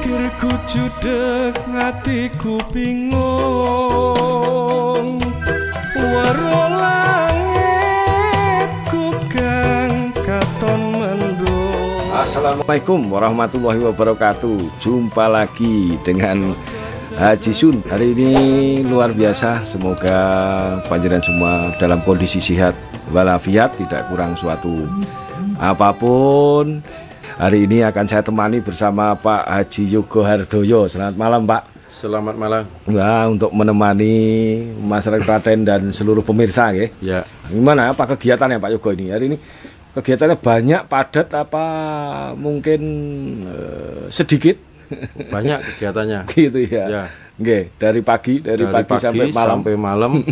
Pikirku judeg hatiku bingung waro langitku kang katon mendung. Assalamualaikum warahmatullahi wabarakatuh. Jumpa lagi dengan Haji Sun. Hari ini luar biasa. Semoga panjenengan semua dalam kondisi sehat walafiat, tidak kurang suatu apapun. Hari ini akan saya temani bersama Pak Haji Yogo Hardoyo. Selamat malam, Pak. Selamat malam. Nah, untuk menemani masyarakat Klaten dan seluruh pemirsa, ya. Gimana apa kegiatannya Pak Yogo ini? Hari ini kegiatannya banyak, padat, apa mungkin sedikit? Banyak kegiatannya. Gitu ya. Ya. Oke, dari pagi sampai malam.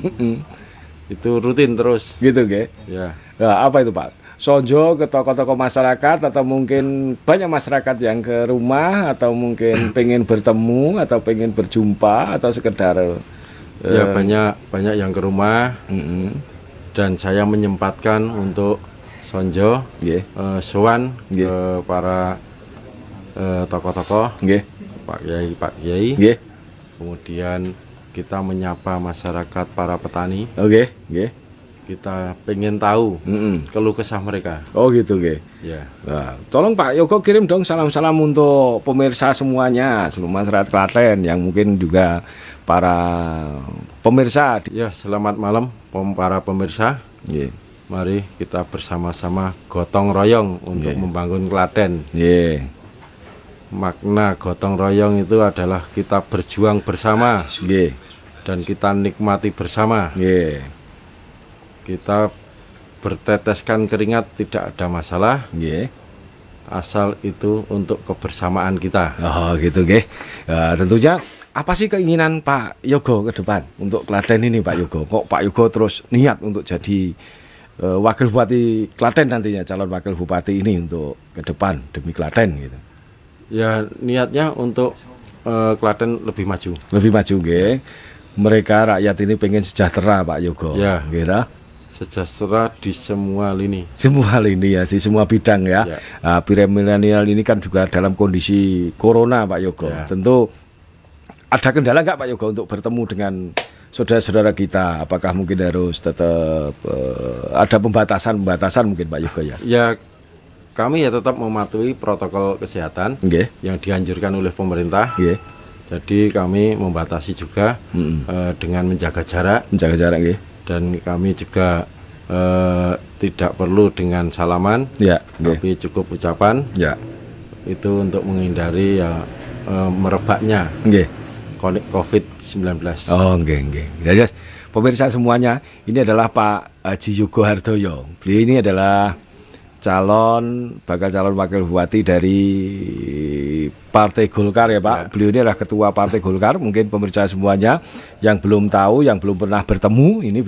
Itu rutin terus. Gitu, nggih. Ya. Nah, apa itu, Pak? Sonjo ke tokoh-tokoh masyarakat, atau mungkin banyak masyarakat yang ke rumah, atau mungkin pengen bertemu atau pengen berjumpa, atau sekedar ya banyak yang ke rumah. Dan saya menyempatkan untuk sonjo, sowan ke para tokoh-tokoh, Pak Kiai. Kemudian kita menyapa masyarakat, para petani. Kita pengen tahu keluh kesah mereka. Oh gitu, ya. Nah, tolong Pak Yogo kirim dong salam-salam untuk pemirsa semuanya, seluruh masyarakat Klaten yang mungkin juga para pemirsa. Ya, selamat malam para pemirsa. Mari kita bersama-sama gotong royong untuk membangun Klaten. Makna gotong royong itu adalah kita berjuang bersama dan kita nikmati bersama. Kita berteteskan keringat tidak ada masalah. Asal itu untuk kebersamaan kita. Oh gitu, tentunya apa sih keinginan Pak Yogo ke depan untuk Klaten ini, Pak Yogo? Kok Pak Yogo terus niat untuk jadi wakil bupati Klaten nantinya, calon wakil bupati ini untuk ke depan demi Klaten gitu? Ya, niatnya untuk Klaten lebih maju. Lebih maju, Mereka rakyat ini pengen sejahtera, Pak Yogo. Ya. Gitu. Sejahtera di semua lini. Semua lini ya, di semua bidang ya. Milenial ini kan juga dalam kondisi corona, Pak Yogo. Tentu ada kendala nggak, Pak Yogo, untuk bertemu dengan saudara-saudara kita? Apakah mungkin harus tetap ada pembatasan mungkin, Pak Yogo ya? Ya, kami ya tetap mematuhi protokol kesehatan yang dianjurkan oleh pemerintah. Jadi kami membatasi juga dengan menjaga jarak. Dan kami juga tidak perlu dengan salaman, tapi cukup ucapan. Itu untuk menghindari merebaknya COVID-19. Oh, Jadi pemirsa semuanya, ini adalah Pak Haji Yogo Hardoyo. Beliau ini adalah bakal calon wakil bupati dari Partai Golkar ya, Pak. Beliau ini adalah ketua Partai Golkar. Mungkin pemirsa semuanya yang belum tahu, yang belum pernah bertemu, ini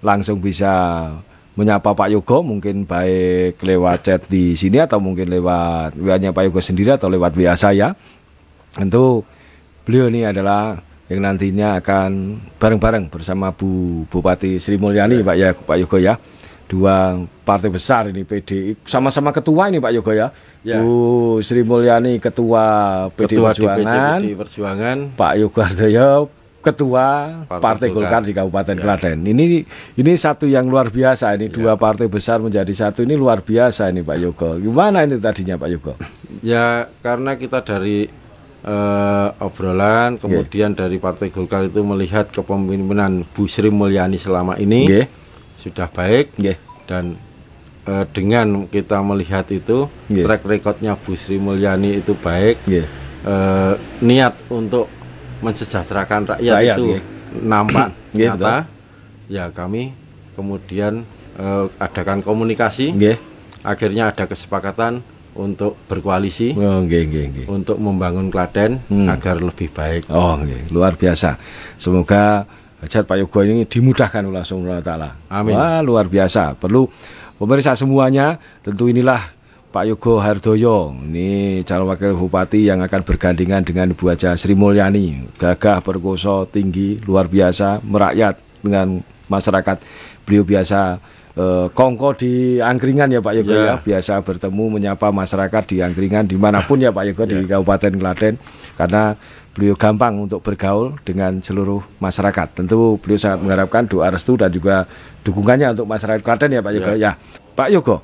langsung bisa menyapa Pak Yogo, mungkin baik lewat chat di sini atau mungkin lewat WA-nya Pak Yogo sendiri atau lewat WA saya. Tentu beliau ini adalah yang nantinya akan bareng-bareng bersama Bu Bupati Sri Mulyani, Pak Yogo ya. Dua partai besar ini, PDI, sama-sama ketua ini, Pak Yogo ya. Bu Sri Mulyani ketua PD Perjuangan, Pak Yogo Hardoyo ketua Partai Golkar di Kabupaten Klaten. Ini satu yang luar biasa ini, dua partai besar menjadi satu, ini luar biasa ini, Pak Yogo. Gimana ini tadinya, Pak Yogo? Ya, karena kita dari obrolan, kemudian dari Partai Golkar itu melihat kepemimpinan Bu Sri Mulyani selama ini sudah baik, dan dengan kita melihat itu track recordnya Bu Sri Mulyani itu baik, niat untuk mensejahterakan rakyat itu nampak nyata. Ya, kami kemudian adakan komunikasi, akhirnya ada kesepakatan untuk berkoalisi, untuk membangun Klaten agar lebih baik. Luar biasa. Semoga hajat Pak Yogo ini dimudahkan oleh Allah Ta'ala. Amin. Wah, luar biasa. Perlu pemirsa semuanya, tentu inilah Pak Yogo Hardoyo. Ini calon wakil bupati yang akan bergandengan dengan Ibu Haja Sri Mulyani. Gagah, perkoso, tinggi, luar biasa, merakyat dengan masyarakat. Beliau biasa kongko di angkringan ya Pak Yogo ya, biasa bertemu menyapa masyarakat di angkringan dimanapun ya Pak Yogo di Kabupaten Klaten, karena beliau gampang untuk bergaul dengan seluruh masyarakat. Tentu beliau sangat mengharapkan doa restu dan juga dukungannya untuk masyarakat Klaten ya Pak Yogo ya. Pak Yogo,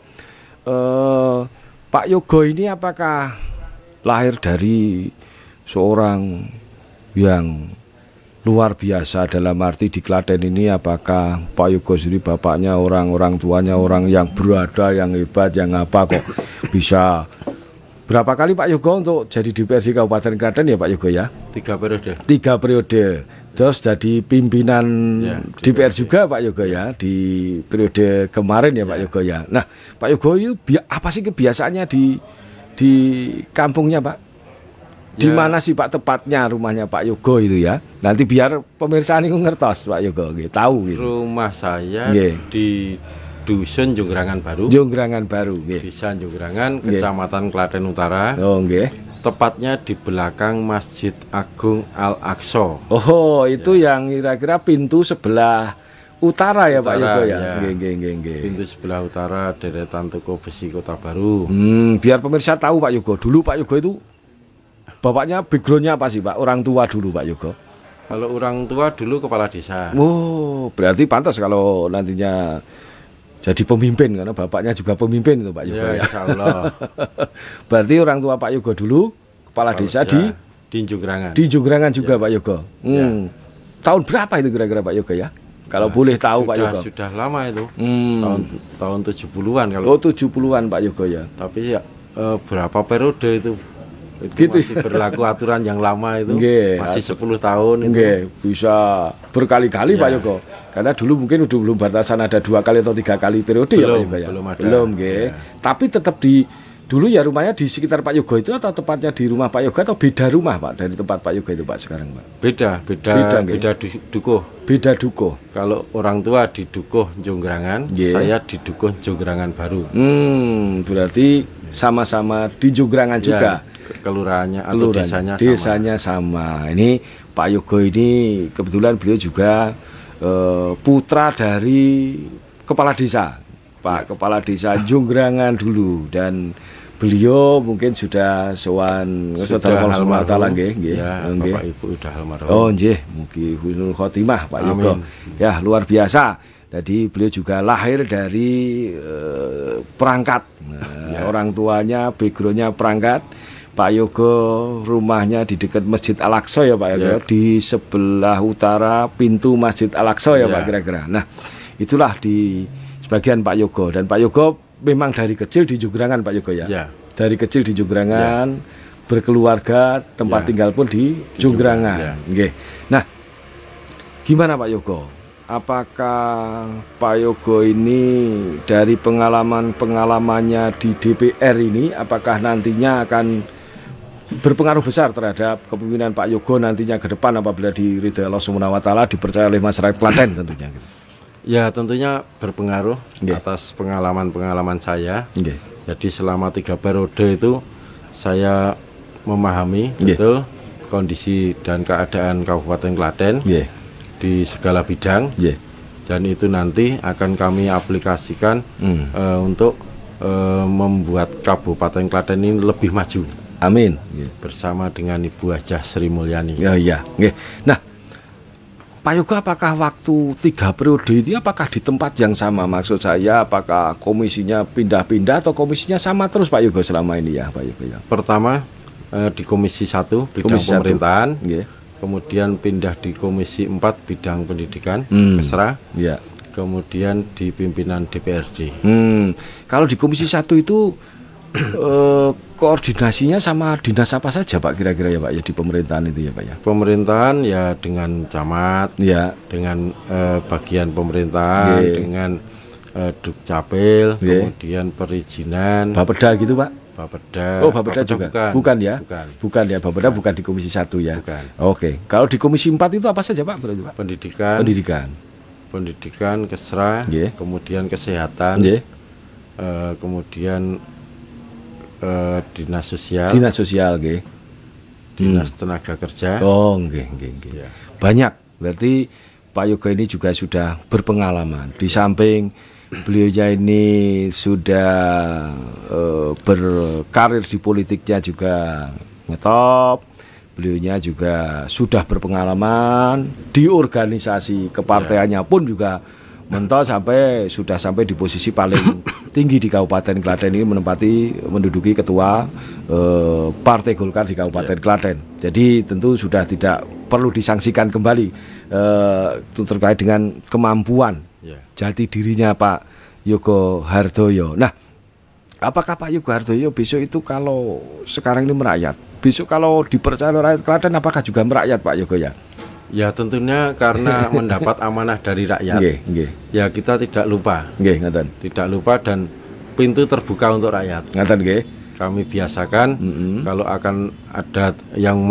Pak Yogo ini apakah lahir dari seorang yang luar biasa dalam arti di Klaten ini, apakah Pak Yogo sendiri bapaknya orang tuanya orang yang berada, yang hebat, yang apa kok bisa berapa kali Pak Yogo untuk jadi DPRD Kabupaten Klaten ya Pak Yogo ya? 3 periode. 3 periode. Terus jadi pimpinan DPR juga Pak Yogo ya di periode kemarin ya Pak Yogo ya. Nah Pak Yogo itu apa sih kebiasaannya di kampungnya Pak? Di mana sih Pak tepatnya rumahnya Pak Yogo itu ya? Nanti biar pemirsa ini ngertos Pak Yogo, tahu gitu. Rumah saya di Dusun Jonggrangan Baru. Jonggrangan Baru, Desa Jonggrangan, Kecamatan Klaten Utara. Oh, nggih. Tepatnya di belakang Masjid Agung Al-Aqsa. Oh, itu yang kira-kira pintu sebelah utara ya Pak Yogo ya. Pintu sebelah utara deretan toko besi Kota Baru. Biar pemirsa tahu Pak Yogo. Dulu Pak Yogo itu bapaknya backgroundnya apa sih Pak? Orang tua dulu Pak Yogo. Kalau orang tua dulu kepala desa. Oh, berarti pantas kalau nantinya jadi pemimpin, karena bapaknya juga pemimpin itu Pak Yogo ya. Insya Allah. Berarti orang tua Pak Yogo dulu kepala desa di Jonggrangan. Di Jonggrangan juga Pak Yogo. Tahun berapa itu kira-kira Pak Yogo ya? Kalau boleh tahu Pak Yogo. Sudah lama itu. Tahun 70-an kalau. Oh, 70-an Pak Yogo ya. Tapi ya berapa periode itu gitu masih berlaku aturan yang lama itu. Masih 10 tahun itu. Bisa berkali-kali Pak Yogo. Karena dulu mungkin belum batasan ada 2 kali atau 3 kali periode ya Pak Yogo ya. Belum Tapi tetap dulu ya rumahnya di sekitar Pak Yogo itu, atau tepatnya di rumah Pak Yogo, atau beda rumah Pak dari tempat Pak Yogo itu Pak sekarang Pak? Beda dukuh. Beda dukuh. Kalau orang tua di Dukuh Jonggrangan, saya di Dukuh Jonggrangan Baru. Berarti sama-sama di Jonggrangan juga. Kelurahannya atau desanya sama. Ini Pak Yogo ini kebetulan beliau juga putra dari kepala desa, Pak Kepala Desa Jonggrangan dulu, dan beliau mungkin sudah sowan Bapak Ibu sudah almarhum. Oh nggih, mugi husnul khotimah Pak Yogo. Ya, luar biasa. Jadi beliau juga lahir dari perangkat. Orang tuanya backgroundnya perangkat. Pak Yogo rumahnya di dekat Masjid Al-Aqsa ya Pak Yogo, di sebelah utara pintu Masjid Al-Aqsa ya Pak kira-kira. Nah, itulah di sebagian Pak Yogo, dan Pak Yogo memang dari kecil di Jonggrangan Pak Yogo ya. Dari kecil di Jonggrangan, berkeluarga, tempat tinggal pun di Jonggrangan. Nah, gimana Pak Yogo? Apakah Pak Yogo ini dari pengalamannya di DPR ini, apakah nantinya akan berpengaruh besar terhadap kepemimpinan Pak Yogo nantinya ke depan apabila diridhoi Allah Subhanahu wa taala, dipercaya oleh masyarakat Klaten tentunya? Ya, tentunya berpengaruh atas pengalaman saya. Jadi selama 3 periode itu saya memahami betul kondisi dan keadaan Kabupaten Klaten di segala bidang, dan itu nanti akan kami aplikasikan untuk membuat Kabupaten Klaten ini lebih maju. Amin. Bersama dengan Ibu Hajah Sri Mulyani. Nah, Pak Yogo, apakah waktu 3 periode itu apakah di tempat yang sama? Maksud saya, apakah komisinya pindah-pindah atau komisinya sama terus Pak Yogo selama ini ya Pak Yogo ya? Pertama di Komisi 1 bidang pemerintahan, kemudian pindah di Komisi 4 bidang pendidikan, Kesra, kemudian di pimpinan DPRD. Kalau di Komisi 1 itu koordinasinya sama dinas apa saja Pak kira-kira ya Pak ya di pemerintahan itu ya Pak ya? Pemerintahan ya dengan camat, dengan bagian pemerintahan, dengan Dukcapil, kemudian perizinan, Bapeda gitu Pak? Bapeda. Oh, Bapeda juga? Bukan ya? Bukan ya, Bapeda bukan di Komisi 1 ya? Bukan. Oke. Kalau di Komisi 4 itu apa saja Pak? Pak? Pendidikan, Kesra, kemudian kesehatan, kemudian dinas sosial, dinas tenaga kerja. Banyak. Berarti Pak Yogo ini juga sudah berpengalaman. Di samping beliaunya ini sudah berkarir di politiknya juga ngetop. Beliaunya juga sudah berpengalaman di organisasi kepartaiannya pun juga mentok sampai di posisi paling tinggi di Kabupaten Klaten ini, menduduki ketua Partai Golkar di Kabupaten Klaten. Jadi tentu sudah tidak perlu disangsikan kembali terkait dengan kemampuan jati dirinya Pak Yogo Hardoyo. Nah, apakah Pak Yogo Hardoyo besok itu kalau sekarang ini merakyat, besok kalau dipercaya oleh rakyat Klaten apakah juga merakyat Pak Yogo ya? Ya tentunya karena mendapat amanah dari rakyat. Ya kita tidak lupa. Tidak lupa dan pintu terbuka untuk rakyat. Kami biasakan kalau akan ada yang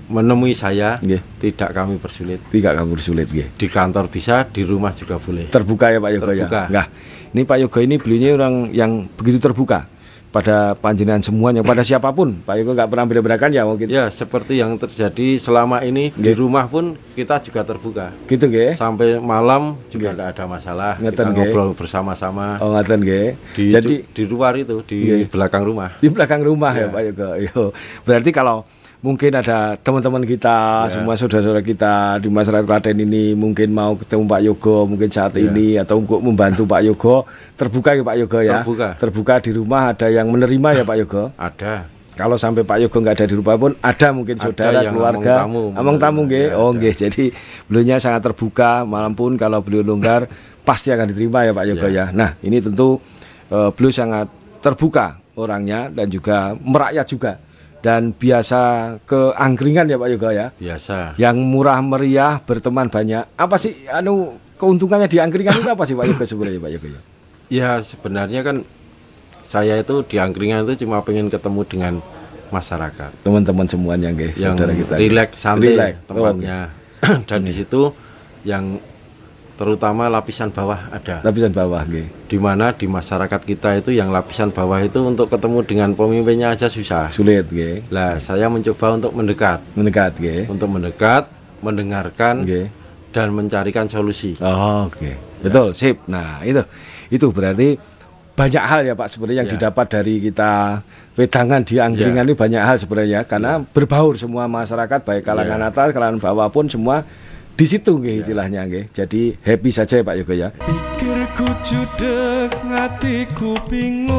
menemui saya, tidak kami persulit. Di kantor bisa, di rumah juga boleh. Terbuka ya Pak Yogo ya. Nah, ini Pak Yogo ini beliaunya orang yang begitu terbuka pada panjenengan semuanya, pada siapapun. Pak Yogo nggak pernah beda-bedakan ya mungkin. Ya seperti yang terjadi selama ini di rumah pun kita juga terbuka. Gitu nggih. Sampai malam juga nggak ada masalah. Kita ngobrol bersama-sama. Oh ngaten nggih. Jadi di luar itu di belakang rumah. Di belakang rumah ya Pak Yogo. Yo. Berarti kalau mungkin ada teman-teman kita, semua saudara-saudara kita di masyarakat Klaten ini mungkin mau ketemu Pak Yogo mungkin saat ini atau untuk membantu Pak Yogo, terbuka ya Pak Yogo ya. Terbuka di rumah, ada yang menerima ya Pak Yogo. Ada. Kalau sampai Pak Yogo nggak ada di rumah pun ada mungkin saudara, keluarga, among tamu nggih. Oh nggih. Jadi beliaunya sangat terbuka, malam pun kalau beliau longgar pasti akan diterima ya Pak Yogo ya. Nah, ini tentu beliau sangat terbuka orangnya dan juga merakyat juga. Dan biasa ke angkringan ya Pak Yogo ya. Biasa. Yang murah meriah, berteman banyak. Apa sih keuntungannya di angkringan itu apa sih Pak Yogo sebenarnya Pak Yogo ya? Ya sebenarnya kan saya itu di angkringan itu cuma pengen ketemu dengan masyarakat. Teman-teman semuanya nggih, saudara kita. Rileks, santai tempatnya. Dan di situ yang terutama lapisan bawah ada. Lapisan bawah nggih. Di mana di masyarakat kita itu yang lapisan bawah itu untuk ketemu dengan pemimpinnya aja susah. Sulit nggih. Lah, saya mencoba untuk mendekat. Nggih. Untuk mendekat, mendengarkan dan mencarikan solusi. Oh, oke. Betul, sip. Nah, itu berarti banyak hal ya Pak sebenarnya yang didapat dari kita wedangan di angkringan ini banyak hal sebenarnya karena berbaur semua masyarakat baik kalangan atas, kalangan bawah pun semua di situ nggih istilahnya nggih. Jadi happy saja ya Pak Yogo ya. Pikirku judek ngatiku bingung.